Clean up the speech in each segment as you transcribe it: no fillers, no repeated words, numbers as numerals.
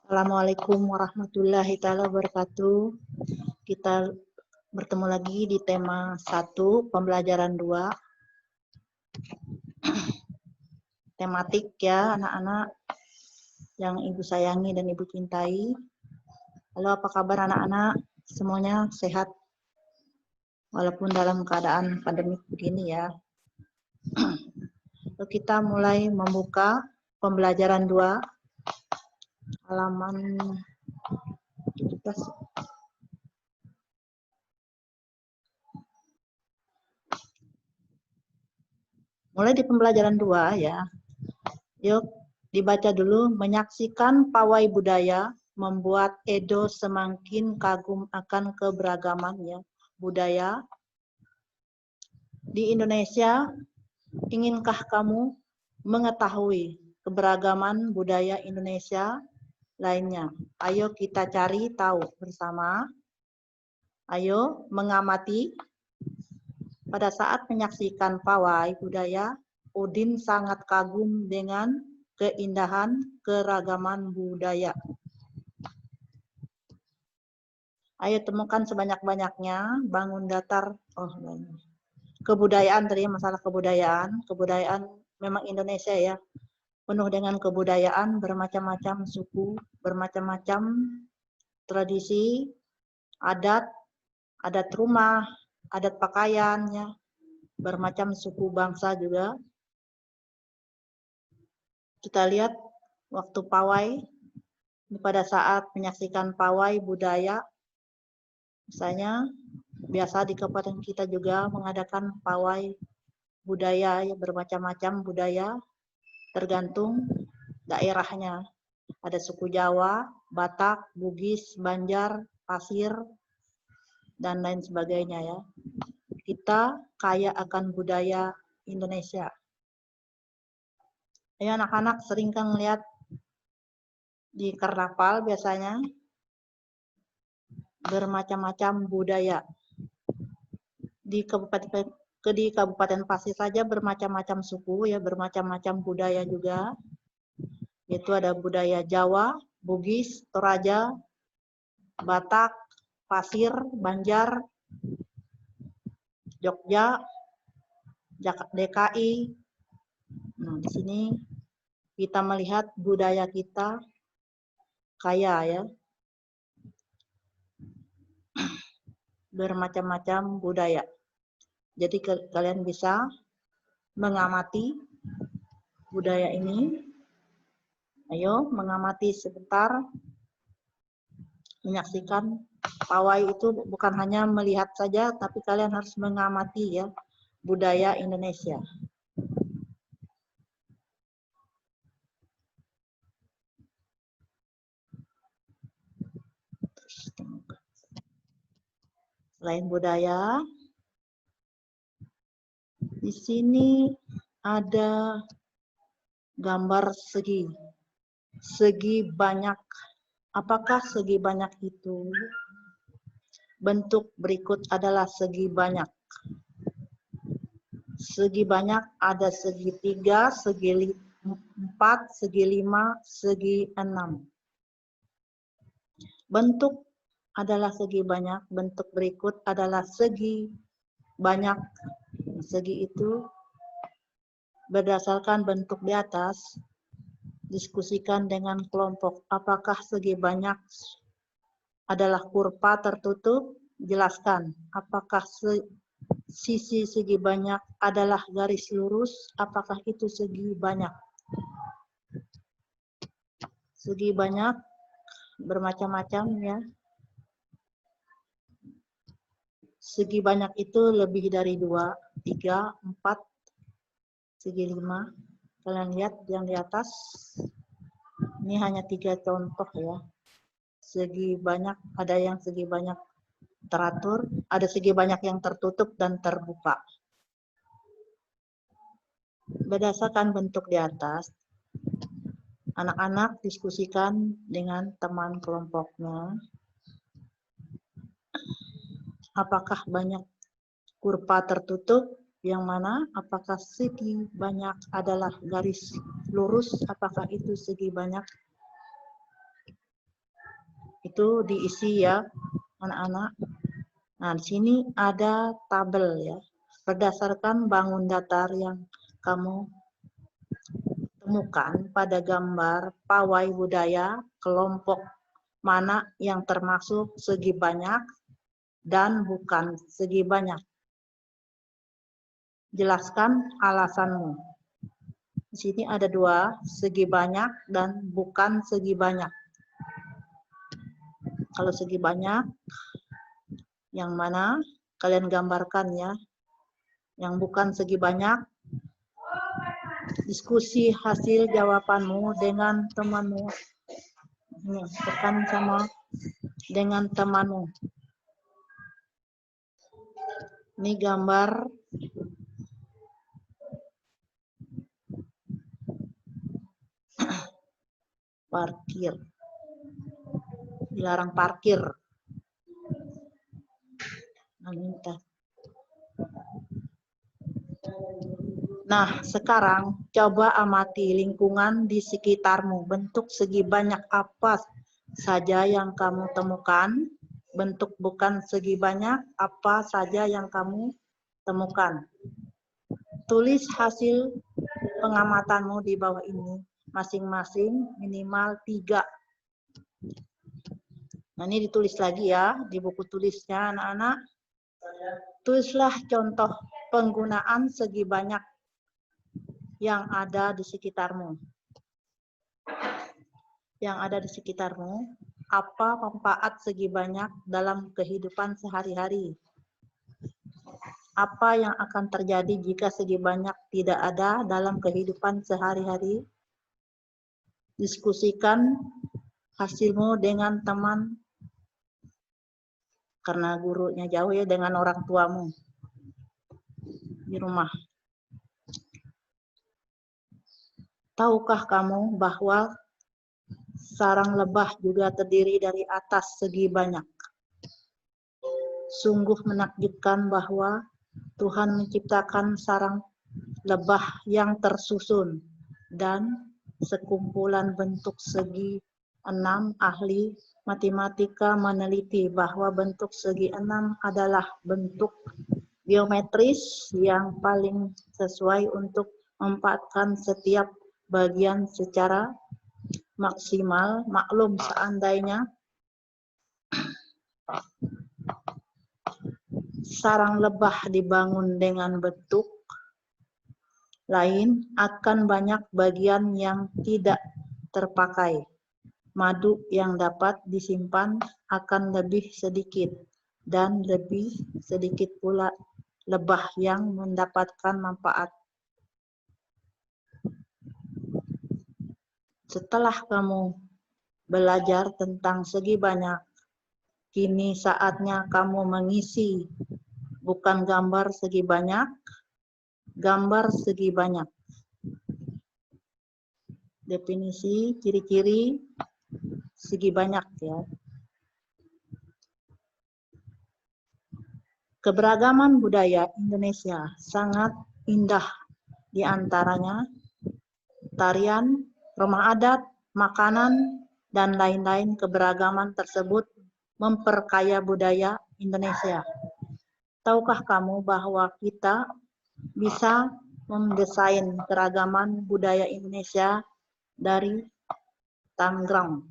Assalamualaikum warahmatullahi taala wabarakatuh. Kita bertemu lagi di tema 1, pembelajaran 2. Tematik ya anak-anak yang Ibu sayangi dan Ibu cintai. Halo, apa kabar anak-anak? Semuanya sehat? Walaupun dalam keadaan pandemik begini ya. Lalu kita mulai membuka pembelajaran 2 halaman kita mulai di pembelajaran 2 ya. Yuk dibaca dulu. Menyaksikan pawai budaya membuat Edo semakin kagum akan keberagamannya budaya di Indonesia. Inginkah kamu mengetahui keberagaman budaya Indonesia lainnya? Ayo kita cari tahu bersama. Ayo mengamati. Pada saat menyaksikan pawai budaya, Udin sangat kagum dengan keindahan keragaman budaya. Ayo temukan sebanyak-banyaknya, bangun datar. Kebudayaan tadi, masalah kebudayaan. Kebudayaan memang Indonesia ya, penuh dengan kebudayaan, bermacam-macam suku, bermacam-macam tradisi, adat rumah, adat pakaiannya, bermacam suku bangsa juga. Kita lihat waktu pawai, pada saat menyaksikan pawai budaya, misalnya biasa di kabupaten kita juga mengadakan pawai budaya ya, bermacam-macam budaya tergantung daerahnya. Ada suku Jawa, Batak, Bugis, Banjar, Pasir, dan lain sebagainya ya. Kita kaya akan budaya Indonesia. Ya, anak-anak sering kan melihat di karnaval biasanya bermacam-macam budaya. Di Kabupaten Pasir saja bermacam-macam suku ya, bermacam-macam budaya juga. Itu ada budaya Jawa, Bugis, Toraja, Batak, Pasir, Banjar, Jogja, DKI. Nah, di sini kita melihat budaya kita kaya ya. Bermacam-macam budaya. Jadi kalian bisa mengamati budaya ini. Ayo mengamati sebentar. Menyaksikan pawai itu bukan hanya melihat saja, tapi kalian harus mengamati ya budaya Indonesia. Selain budaya, di sini ada gambar segi. Segi banyak. Apakah segi banyak itu? Bentuk berikut adalah segi banyak. Segi banyak ada segi 3, segi 4, segi 5, segi 6. Bentuk adalah segi banyak, bentuk berikut adalah segi banyak. Segi itu berdasarkan bentuk di atas, diskusikan dengan kelompok. Apakah segi banyak adalah kurva tertutup? Jelaskan. Apakah sisi segi banyak adalah garis lurus? Apakah itu segi banyak? Segi banyak bermacam-macam ya. Segi banyak itu lebih dari 2, 3, 4, segi 5. Kalian lihat yang di atas. Ini hanya 3 contoh ya. Segi banyak, ada yang segi banyak teratur, ada segi banyak yang tertutup dan terbuka. Berdasarkan bentuk di atas, anak-anak diskusikan dengan teman kelompoknya. Apakah banyak kurva tertutup? Yang mana? Apakah segi banyak adalah garis lurus? Apakah itu segi banyak? Itu diisi ya, anak-anak. Nah, di sini ada tabel ya. Berdasarkan bangun datar yang kamu temukan pada gambar pawai budaya, kelompok mana yang termasuk segi banyak dan bukan segi banyak. Jelaskan alasanmu. Di sini ada dua, segi banyak dan bukan segi banyak. Kalau segi banyak, yang mana kalian gambarkan ya. Yang bukan segi banyak, diskusi hasil jawabanmu dengan temanmu. Ini, tekan sama dengan temanmu. Ini gambar parkir. Dilarang parkir. Nah, sekarang coba amati lingkungan di sekitarmu. Bentuk segi banyak apa saja yang kamu temukan? Bentuk bukan segi banyak apa saja yang kamu temukan? Tulis hasil pengamatanmu di bawah ini. Masing-masing minimal 3. Nah, ini ditulis lagi ya di buku tulisnya anak-anak. Tulislah contoh penggunaan segi banyak yang ada di sekitarmu. Yang ada di sekitarmu, apa manfaat segi banyak dalam kehidupan sehari-hari? Apa yang akan terjadi jika segi banyak tidak ada dalam kehidupan sehari-hari? Diskusikan hasilmu dengan teman, karena gurunya jauh ya, dengan orang tuamu di rumah. Tahukah kamu bahwa sarang lebah juga terdiri dari atas segi banyak? Sungguh menakjubkan bahwa Tuhan menciptakan sarang lebah yang tersusun dan sekumpulan bentuk segi 6. Ahli matematika meneliti bahwa bentuk segi 6 adalah bentuk geometris yang paling sesuai untuk memanfaatkan setiap bagian secara maksimal. Maklum seandainya sarang lebah dibangun dengan bentuk lain, akan banyak bagian yang tidak terpakai. Madu yang dapat disimpan akan lebih sedikit, dan lebih sedikit pula lebah yang mendapatkan manfaat. Setelah kamu belajar tentang segi banyak, kini saatnya kamu mengisi bukan gambar segi banyak, gambar segi banyak. Definisi, ciri-ciri segi banyak ya. Keberagaman budaya Indonesia sangat indah, di antaranya tarian, rumah adat, makanan, dan lain-lain. Keberagaman tersebut memperkaya budaya Indonesia. Tahukah kamu bahwa kita bisa mendesain keragaman budaya Indonesia dari Tangerang?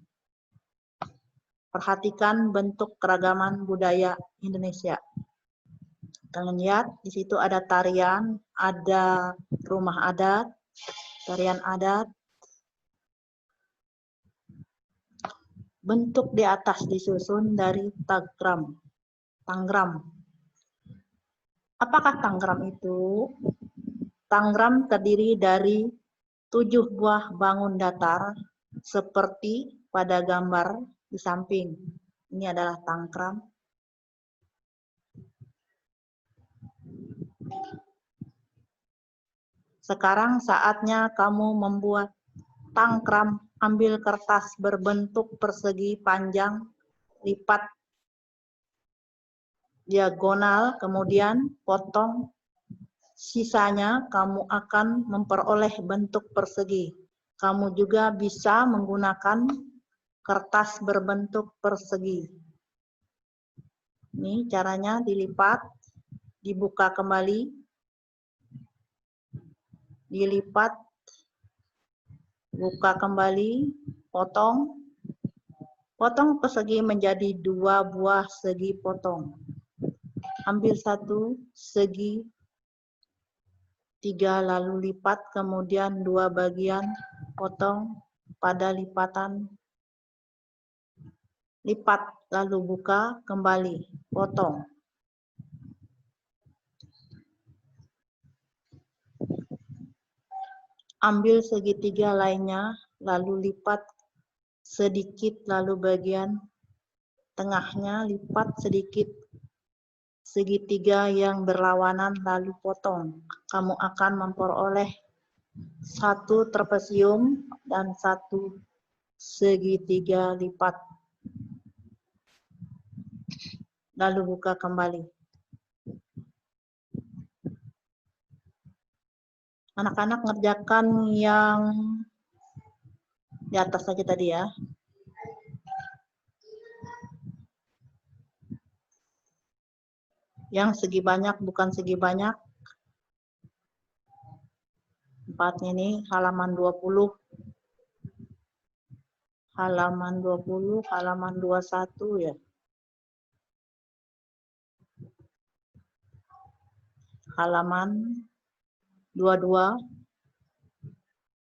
Perhatikan bentuk keragaman budaya Indonesia. Kalian lihat di situ ada tarian, ada rumah adat, tarian adat. Bentuk di atas disusun dari Tangram. Apakah Tangram itu? Tangram terdiri dari 7 buah bangun datar seperti pada gambar di samping. Ini adalah Tangram. Sekarang saatnya kamu membuat tangkram. Ambil kertas berbentuk persegi panjang, lipat diagonal, kemudian potong. Sisanya kamu akan memperoleh bentuk persegi. Kamu juga bisa menggunakan kertas berbentuk persegi. Ini caranya dilipat, dibuka kembali, dilipat, buka kembali, potong. Potong persegi menjadi 2 buah segi potong. Ambil 1 segi 3 lalu lipat, kemudian 2 bagian potong pada lipatan. Lipat lalu buka kembali, potong. Ambil segitiga lainnya lalu lipat sedikit, lalu bagian tengahnya lipat sedikit segitiga yang berlawanan lalu potong. Kamu akan memperoleh 1 trapesium dan 1 segitiga lipat. Lalu buka kembali. Anak-anak ngerjakan yang di atas saja tadi ya. Yang segi banyak bukan segi banyak. 4 ini halaman 20. Halaman 20, halaman 21 ya. Halaman 22,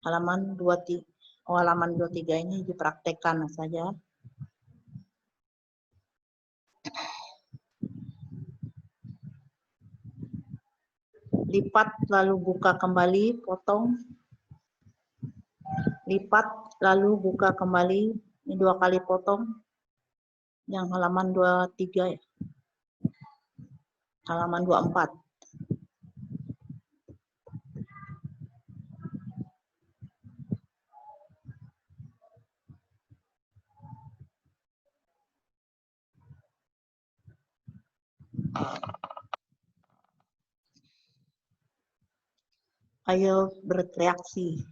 halaman 23. Oh, halaman 23 ini dipraktekkan saja. Lipat lalu buka kembali, potong. Lipat lalu buka kembali, ini 2 kali potong. Yang halaman 23 ya. Halaman 24. Ayo berkreasi.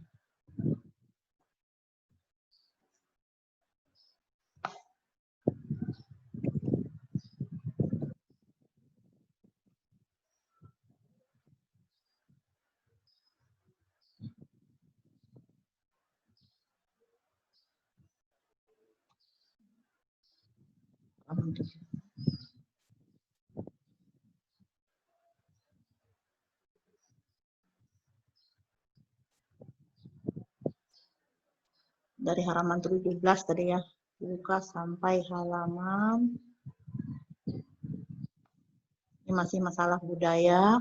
Dari halaman 17 tadi ya, buka sampai halaman, ini masih masalah budaya.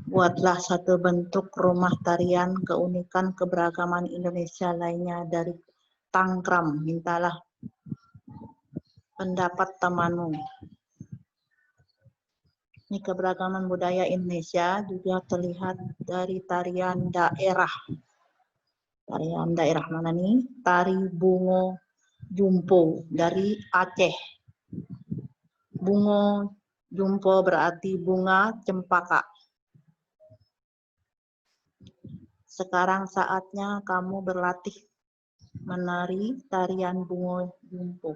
Buatlah 1 bentuk rumah tarian keunikan keberagaman Indonesia lainnya dari Tangkram. Mintalah pendapat temanmu. Ini keberagaman budaya Indonesia juga terlihat dari tarian daerah. Tarian daerah mana nih? Tari Bungo Jumpo dari Aceh. Bungo Jumpo berarti bunga cempaka. Sekarang saatnya kamu berlatih menari tarian Bungo Jumpo.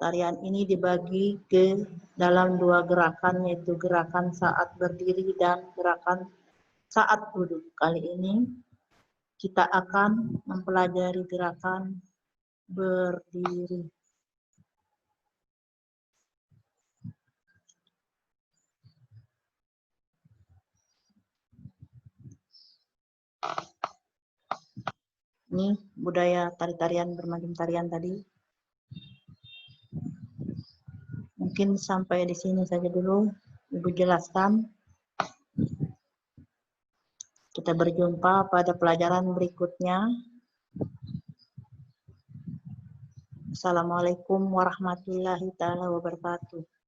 Tarian ini dibagi ke dalam 2 gerakan, yaitu gerakan saat berdiri dan gerakan saat duduk. Kali ini kita akan mempelajari gerakan berdiri. Ini budaya tari-tarian bermacam tarian tadi. Mungkin sampai di sini saja dulu Ibu jelaskan. Kita berjumpa pada pelajaran berikutnya. Assalamualaikum warahmatullahi wabarakatuh.